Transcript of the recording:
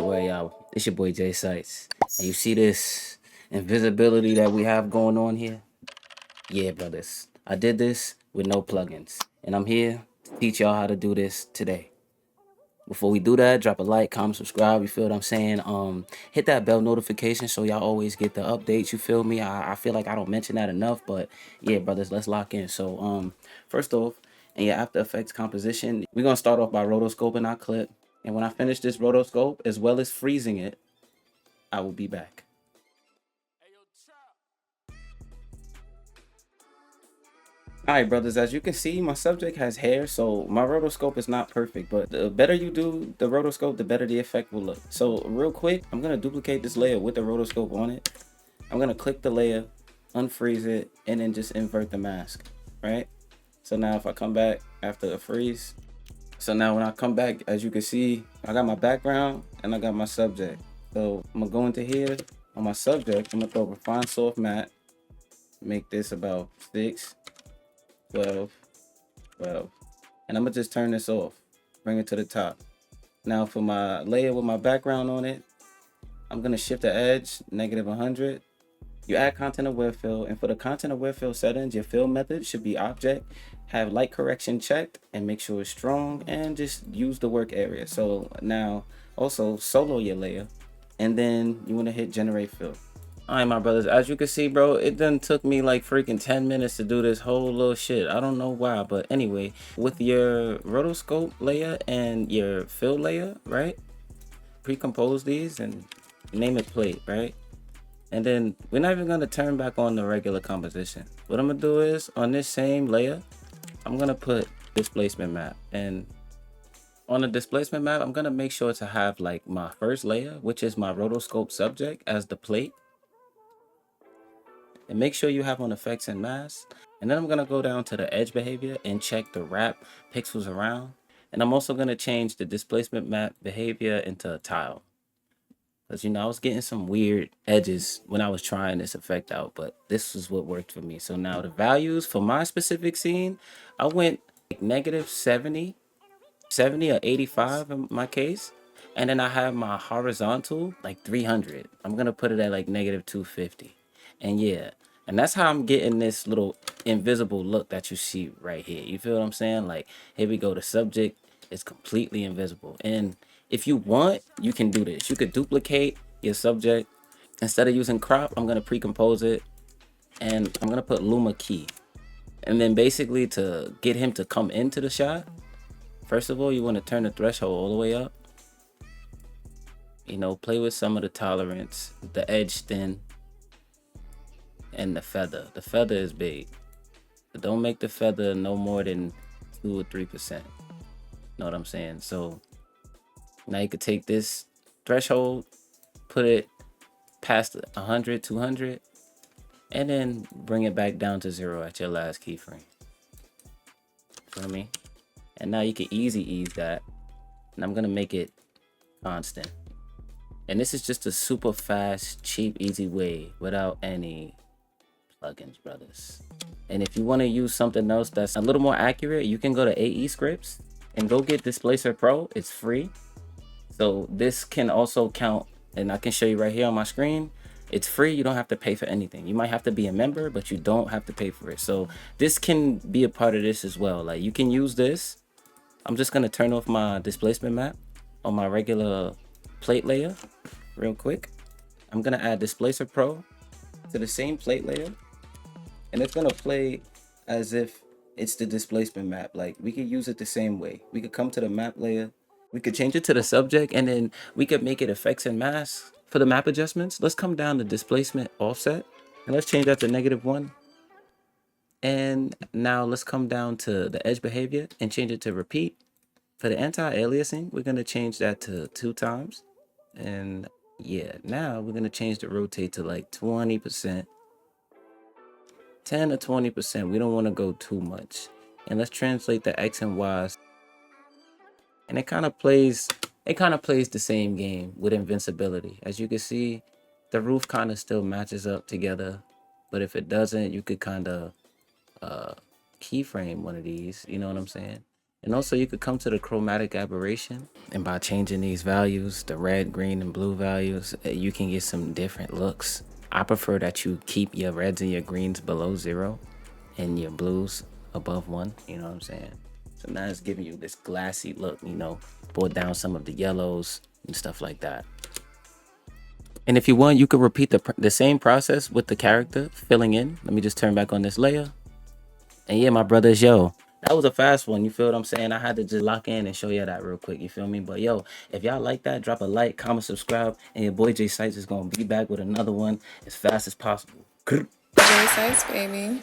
Well, y'all, it's your boy Jsitez. And you see this invisibility that we have going on here? Yeah, brothers. I did this with no plugins. And I'm here to teach y'all how to do this today. Before we do that, drop a like, comment, subscribe, you feel what I'm saying? Hit that bell notification so y'all always get the updates, you feel me? I feel like I don't mention that enough, but yeah, brothers, let's lock in. So first off, in your After Effects composition, we're gonna start off by rotoscoping our clip. And when I finish this rotoscope, as well as freezing it, I will be back. Alright, brothers, as you can see, my subject has hair, so my rotoscope is not perfect, but the better you do the rotoscope, the better the effect will look. So real quick, I'm going to duplicate this layer with the rotoscope on it. I'm going to click the layer, unfreeze it, and then just invert the mask, right? So now if I come back after a freeze, so now when I come back, as you can see, I got my background and I got my subject. So I'm going to go into here on my subject, I'm going to throw Refine Soft Matte, make this about 6, 12, 12, and I'm gonna just turn this off, bring it to the top. Now for my layer with my background on it, I'm gonna shift the edge -100. You add content aware fill, and for the content aware fill settings, your fill method should be object, have light correction checked, and make sure it's strong, and just use the work area. So now also solo your layer, and then you want to hit generate fill. All right, my brothers, as you can see, bro, it done took me like freaking 10 minutes to do this whole little shit. I don't know why, but anyway, with your rotoscope layer and your fill layer, right? Pre-compose these and name it plate, right? And then we're not even gonna turn back on the regular composition. What I'm gonna do is on this same layer, I'm gonna put displacement map, and on the displacement map, I'm gonna make sure to have like my first layer, which is my rotoscope subject, as the plate. And make sure you have on effects and masks. And then I'm gonna go down to the edge behavior and check the wrap pixels around. And I'm also gonna change the displacement map behavior into a tile. Because you know, I was getting some weird edges when I was trying this effect out, but this is what worked for me. So now the values for my specific scene, I went like -70, 70 or 85 in my case. And then I have my horizontal like 300. I'm gonna put it at like -250. And yeah, and that's how I'm getting this little invisible look that you see right here. You feel what I'm saying? Like, here we go. The subject is completely invisible. And if you want, you can do this. You could duplicate your subject. Instead of using crop, I'm going to pre-compose it. And I'm going to put Luma key. And then basically to get him to come into the shot, first of all, you want to turn the threshold all the way up. You know, play with some of the tolerance, the edge thin, and the feather. The feather is big. But don't make the feather no more than 2 or 3%. Know what I'm saying? So now you could take this threshold, put it past 100, 200, and then bring it back down to 0 at your last keyframe. Feel me? And now you can easy ease that. And I'm gonna make it constant. And this is just a super fast, cheap, easy way without any plugins, brothers. And if you want to use something else that's a little more accurate, you can go to AE Scripts and go get Displacer Pro. It's free. So this can also count, and I can show you right here on my screen. It's free. You don't have to pay for anything. You might have to be a member, but you don't have to pay for it. So this can be a part of this as well. Like, you can use this. I'm just going to turn off my displacement map on my regular plate layer real quick. I'm going to add Displacer Pro to the same plate layer. And it's gonna play as if it's the displacement map. Like, we could use it the same way. We could come to the map layer, we could change it to the subject, and then we could make it effects and masks for the map adjustments. Let's come down to displacement offset, and let's change that to -1. And now let's come down to the edge behavior and change it to repeat. For the anti-aliasing, we're gonna change that to 2 times. And yeah, now we're gonna change the rotate to like 20%. 10 to 20%. We don't want to go too much. And let's translate the X and Y's. And it kind of plays the same game with invincibility. As you can see, the roof kind of still matches up together. But if it doesn't, you could kind of keyframe one of these, you know what I'm saying? And also you could come to the chromatic aberration, and by changing these values, the red, green, and blue values, you can get some different looks. I prefer that you keep your reds and your greens below 0 and your blues above 1, you know what I'm saying? So now it's giving you this glassy look, you know, pull down some of the yellows and stuff like that. And if you want, you could repeat the same process with the character filling in. Let me just turn back on this layer. And yeah, my brothers, yo, that was a fast one. You feel what I'm saying? I had to just lock in and show you that real quick. You feel me? But yo, if y'all like that, drop a like, comment, subscribe, and your boy Jsitez is gonna be back with another one as fast as possible. Jsitez, baby.